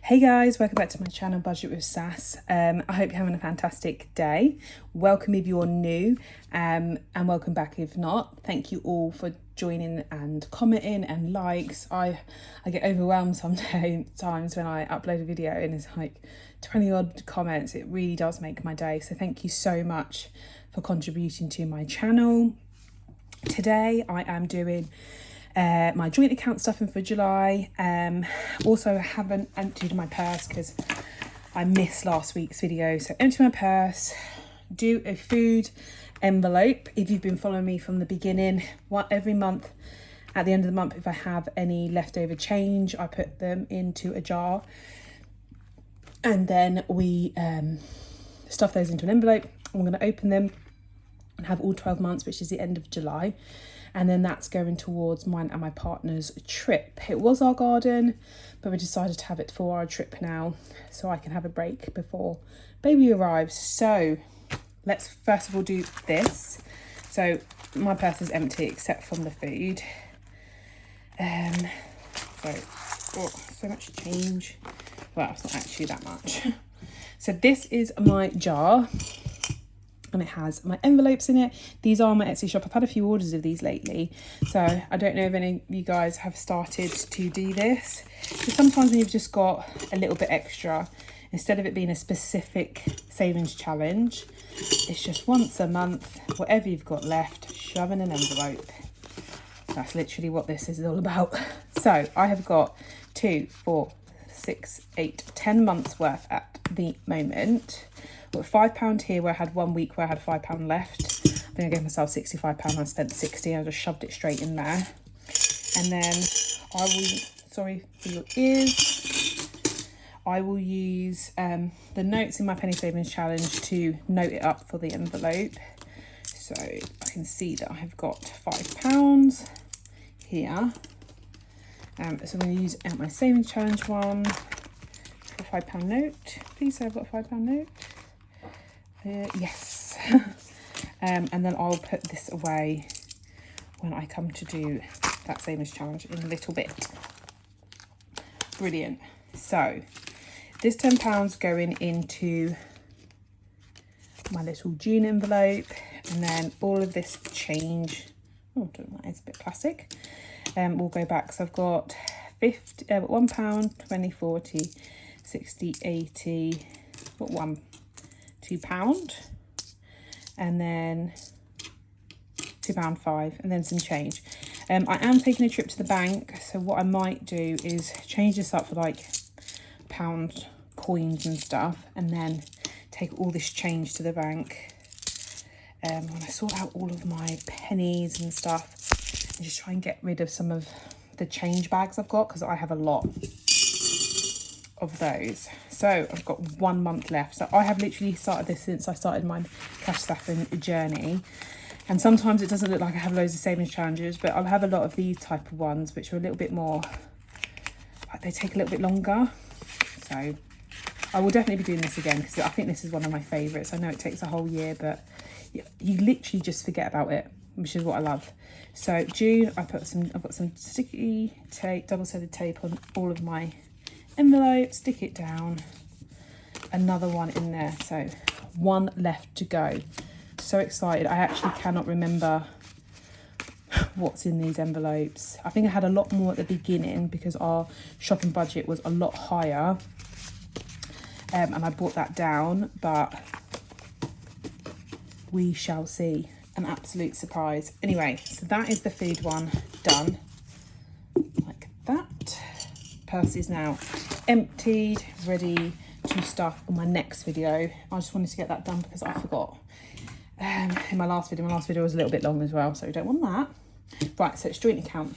Hey guys, welcome back to my channel Budget with Sass. I hope you're having a fantastic day. Welcome if you're new, and welcome back if not. Thank you all for joining and commenting and likes. I get overwhelmed sometimes when I upload a video and it's like 20 odd comments. It really does make my day, so thank you so much for contributing to my channel. Today I am doing my joint account stuffing for July. Also I haven't emptied my purse because I missed last week's video, so empty my purse, do a food envelope. If you've been following me from the beginning, every month at the end of the month, if I have any leftover change, I put them into a jar and then we stuff those into an envelope. I'm going to open them and have all 12 months, which is the end of July. And then that's going towards mine and my partner's trip. It was our garden, but we decided to have it for our trip now, so I can have a break before baby arrives. So let's first of all do this. So my purse is empty except from the food. So much change. Well, it's not actually that much. So this is my jar. And it has my envelopes in it. These are my Etsy shop. I've had a few orders of these lately, so I don't know if any of you guys have started to do this. So sometimes when you've just got a little bit extra, instead of it being a specific savings challenge, it's just once a month, whatever you've got left, shove in an envelope. That's literally what this is all about. So I have got 2, 4, 6, 8, 10 months worth at the moment. Got £5 here where I had 1 week where I had £5 left. I think I gave myself £65. I spent 60. I just shoved it straight in there. And then I will, sorry for your ears, I will use the notes in my penny savings challenge to note it up for the envelope. So I can see that I have got £5 here. So I'm going to use my savings challenge one for a £5 note. Please say I've got a £5 note. Yes. And then I'll put this away when I come to do that savings challenge in a little bit. Brilliant. So this £10 going into my little June envelope, and then all of this change, that is a bit plastic, will go back. So I've got £1, 20, 40, 60, 80, got £2, and then £2.05, and then some change. I am taking a trip to the bank, so what I might do is change this up for like pound coins and stuff, and then take all this change to the bank when I sort out all of my pennies and stuff, and just try and get rid of some of the change bags I've got, because I have a lot of those. So I've got 1 month left. So I have literally started this since I started my cash stuffing journey, and sometimes it doesn't look like I have loads of savings challenges, but I'll have a lot of these type of ones which are a little bit more like, they take a little bit longer. So I will definitely be doing this again because I think this is one of my favorites. I know it takes a whole year, but you literally just forget about it, which is what I love. So June, I've got some sticky tape, double-sided tape on all of my envelope, stick it down, another one in there, so 1 left to go. So excited. I actually cannot remember what's in these envelopes. I think I had a lot more at the beginning because our shopping budget was a lot higher, and I brought that down, but we shall see. An absolute surprise. Anyway, so that is the food one done, like that. Purse is now emptied, ready to stuff on my next video. I just wanted to get that done because I forgot in my last video. My last video was a little bit long as well, so we don't want that. Right, so it's joint account.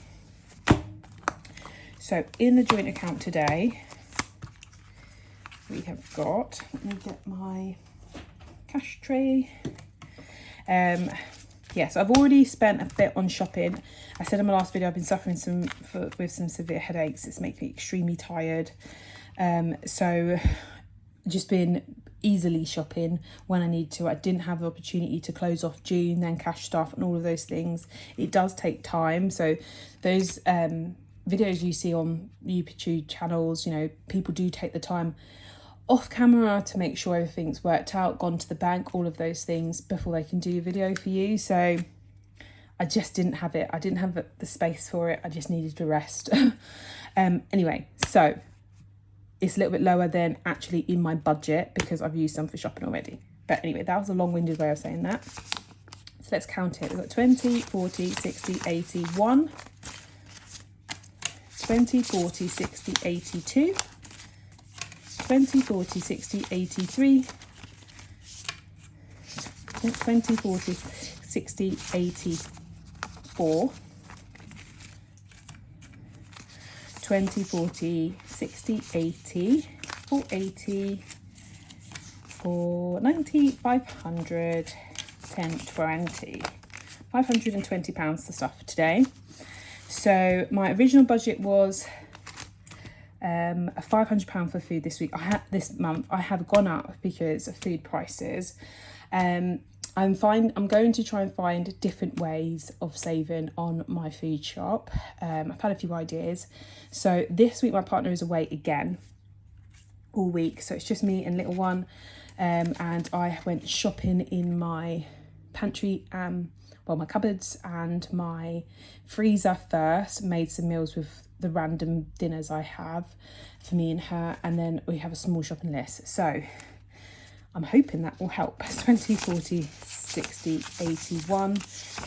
So in the joint account today, we have got, let me get my cash tray. Yes, I've already spent a bit on shopping. I said in my last video I've been suffering with some severe headaches. It's making me extremely tired. So just been easily shopping when I need to. I didn't have the opportunity to close off June, then cash stuff and all of those things. It does take time. So those videos you see on YouTube channels, you know, people do take the time off camera to make sure everything's worked out, gone to the bank, all of those things before they can do a video for you. So I just didn't have it. I didn't have the space for it. I just needed to rest. Anyway, so it's a little bit lower than actually in my budget because I've used some for shopping already. But anyway, that was a long-winded way of saying that. So let's count it. We've got 20, 40, 60, 81, 20, 40, 60, 82, 20, 40, 60, 83, 20, 40, 60, 84, 20, 40, 60, 80, 480, 490, 500, 10, 20. £520 to stuff for today. So my original budget was £500 for food this week. This month I have gone up because of food prices. I'm going to try and find different ways of saving on my food shop. I've had a few ideas. So this week my partner is away again all week, so it's just me and little one, and I went shopping in my pantry, my cupboards and my freezer first, made some meals with the random dinners I have for me and her, and then we have a small shopping list. So I'm hoping that will help. 20, 40, 60, 81,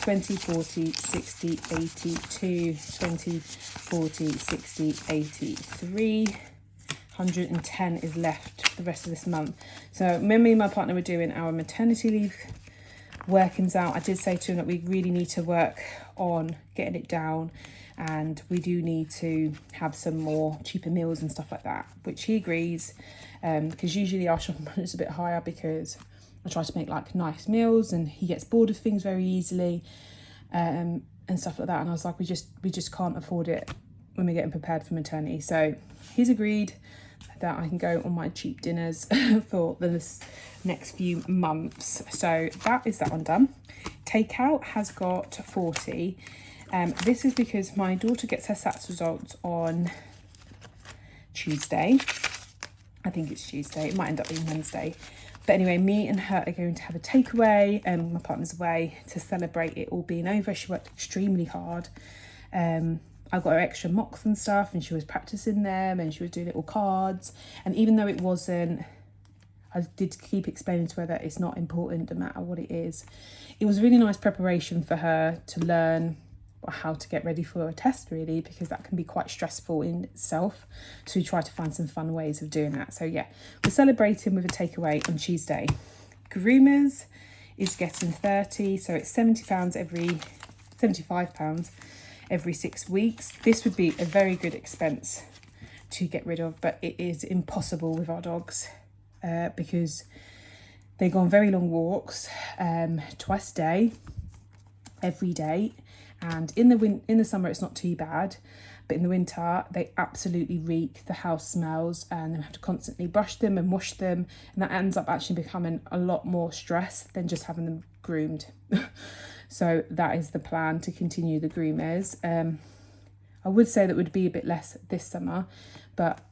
20, 40, 60, 82, 20, 40, 60, 83, 110 is left for the rest of this month. So when me and my partner were doing our maternity leave workings out, I did say to him that we really need to work on getting it down, and we do need to have some more cheaper meals and stuff like that, which he agrees, because usually our shopping budget is a bit higher because I try to make like nice meals and he gets bored of things very easily, and stuff like that. And I was like, we just can't afford it when we're getting prepared for maternity. So he's agreed that I can go on my cheap dinners for the next few months. So that is that one done. Takeout has got 40. This is because my daughter gets her SATs results on Tuesday. I think it's Tuesday. It might end up being Wednesday. But anyway, me and her are going to have a takeaway, and my partner's away to celebrate it all being over. She worked extremely hard. I got her extra mocks and stuff, and she was practicing them, and she was doing little cards. And even though it wasn't, I did keep explaining to her that it's not important no matter what it is. It was really nice preparation for her to learn how to get ready for a test, really, because that can be quite stressful in itself. So we try to find some fun ways of doing that. So yeah, we're celebrating with a takeaway on Tuesday. Groomers is getting 30, so it's £75 every 6 weeks. This would be a very good expense to get rid of, but it is impossible with our dogs, because they go on very long walks, twice a day, every day. And in the summer it's not too bad, but in the winter they absolutely reek. The house smells, and we have to constantly brush them and wash them, and that ends up actually becoming a lot more stress than just having them groomed. So that is the plan, to continue the groomers. I would say that would be a bit less this summer, but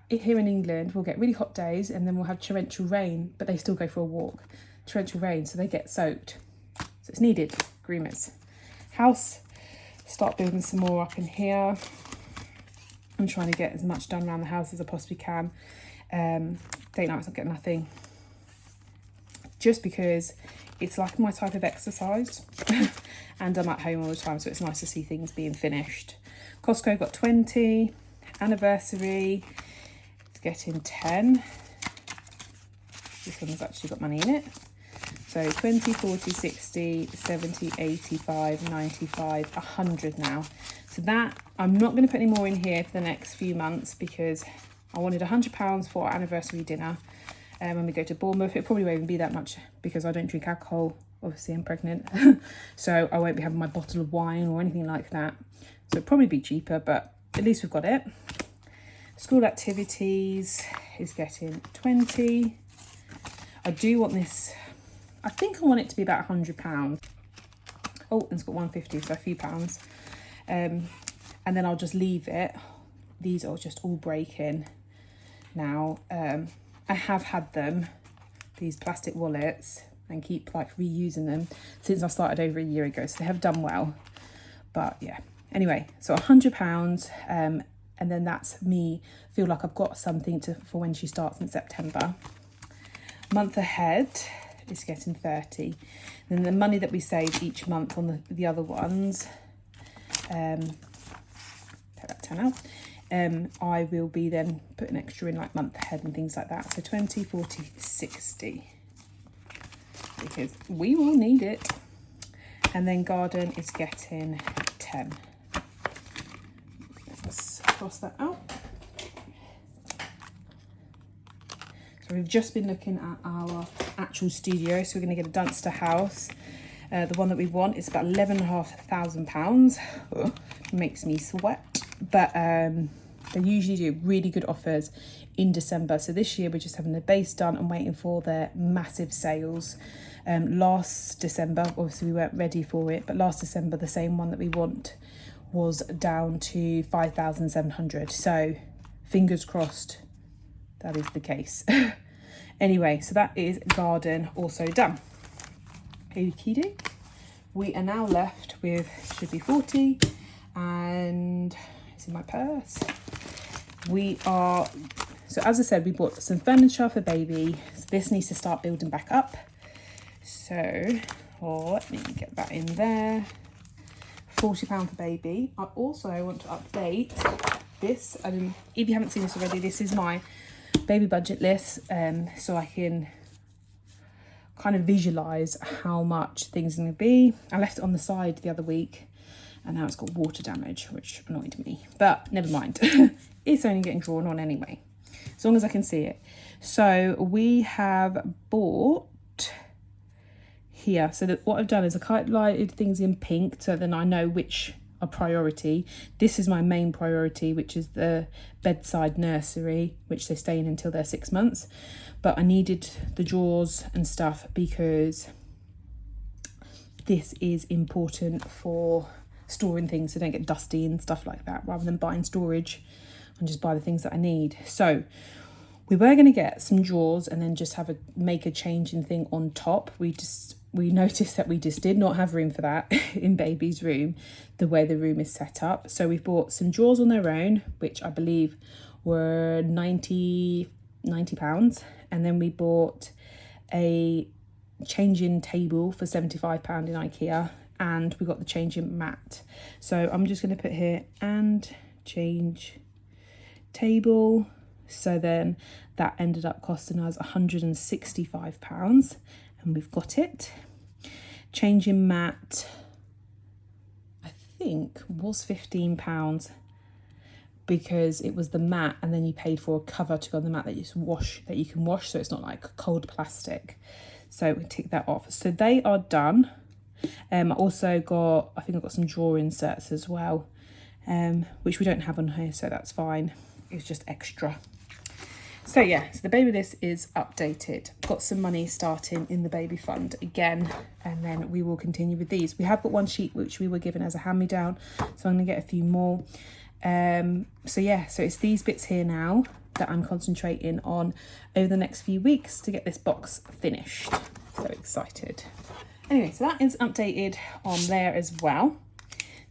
here in England we'll get really hot days and then we'll have torrential rain, but they still go for a walk. Torrential rain, so they get soaked. So it's needed, groomers. House, start building some more up in here. I'm trying to get as much done around the house as I possibly can. Date nights I get nothing, just because it's like my type of exercise and I'm at home all the time, so it's nice to see things being finished. Costco got 20. Anniversary, it's getting 10. This one has actually got money in it. So 20, 40, 60, 70, 85, 95, 100 now. So that, I'm not going to put any more in here for the next few months, because I wanted £100 for our anniversary dinner. When we go to Bournemouth, it probably won't even be that much because I don't drink alcohol. Obviously I'm pregnant. So I won't be having my bottle of wine or anything like that. So it'll probably be cheaper, but at least we've got it. School activities is getting 20. I do want this, I think I want it to be about £100. Oh, and it's got 150, so a few pounds. and then I'll just leave it. These are just all breaking now. I have had them, these plastic wallets, and keep like reusing them since I started over a year ago, so they have done well. But yeah, anyway, so £100, and then that's me feel like I've got something for when she starts in September. Month ahead is getting 30. Then the money that we save each month on the other ones, take that 10 out. I will be then putting extra in like month ahead and things like that. So 20, 40, 60, because we will need it. And then garden is getting 10. Let's cross that out. So we've just been looking at our actual studio. So we're going to get a Dunster house. The one that we want is about £11,500. Makes me sweat. But they usually do really good offers in December. So this year we're just having the base done and waiting for their massive sales. Last December, obviously we weren't ready for it, but last December the same one that we want was down to 5,700. So fingers crossed that is the case. Anyway, so that is garden also done. Okie we are now left with, should be 40, and it's in my purse. So as I said, we bought some furniture for baby. So this needs to start building back up. So let me get that in there. £40 for baby. I also want to update this. If you haven't seen this already, this is my baby budget list. So I can kind of visualise how much things are going to be. I left it on the side the other week, and now it's got water damage, which annoyed me. But never mind. It's only getting drawn on anyway, as long as I can see it. So we have bought here. So that what I've done is I highlighted things in pink, so then I know which are priority. This is my main priority, which is the bedside nursery, which they stay in until they're 6 months. But I needed the drawers and stuff because this is important for storing things so they don't get dusty and stuff like that, rather than buying storage and just buy the things that I need. So we were going to get some drawers and then just make a changing thing on top. We noticed that we just did not have room for that in baby's room, the way the room is set up. So we've bought some drawers on their own, which I believe were £90. And then we bought a changing table for £75 in IKEA, and we got the changing mat. So I'm just going to put here, and change table. So then that ended up costing us £165, and we've got it. Changing mat, I think, was £15 because it was the mat, and then you paid for a cover to go on the mat that you can wash, so it's not like cold plastic. So we tick that off. So they are done. I also got, I think I've got some drawer inserts as well, which we don't have on here, so that's fine. It's just extra. So yeah, so the baby list is updated. Got some money starting in the baby fund again, and then we will continue with these. We have got one sheet which we were given as a hand-me-down, so I'm gonna get a few more. So yeah, so it's these bits here now that I'm concentrating on over the next few weeks to get this box finished. So excited. Anyway, so that is updated on there as well.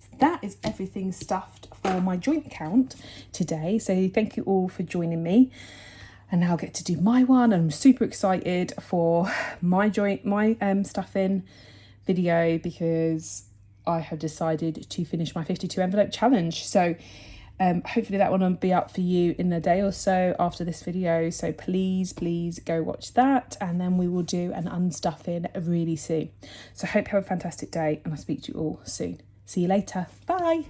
So that is everything stuffed for my joint account today. So thank you all for joining me. And now I get to do my one. I'm super excited for my stuffing video because I have decided to finish my 52 envelope challenge. So hopefully that one will be up for you in a day or so after this video. So please go watch that, and then we will do an unstuffing really soon. So I hope you have a fantastic day, and I'll speak to you all soon. See you later. Bye.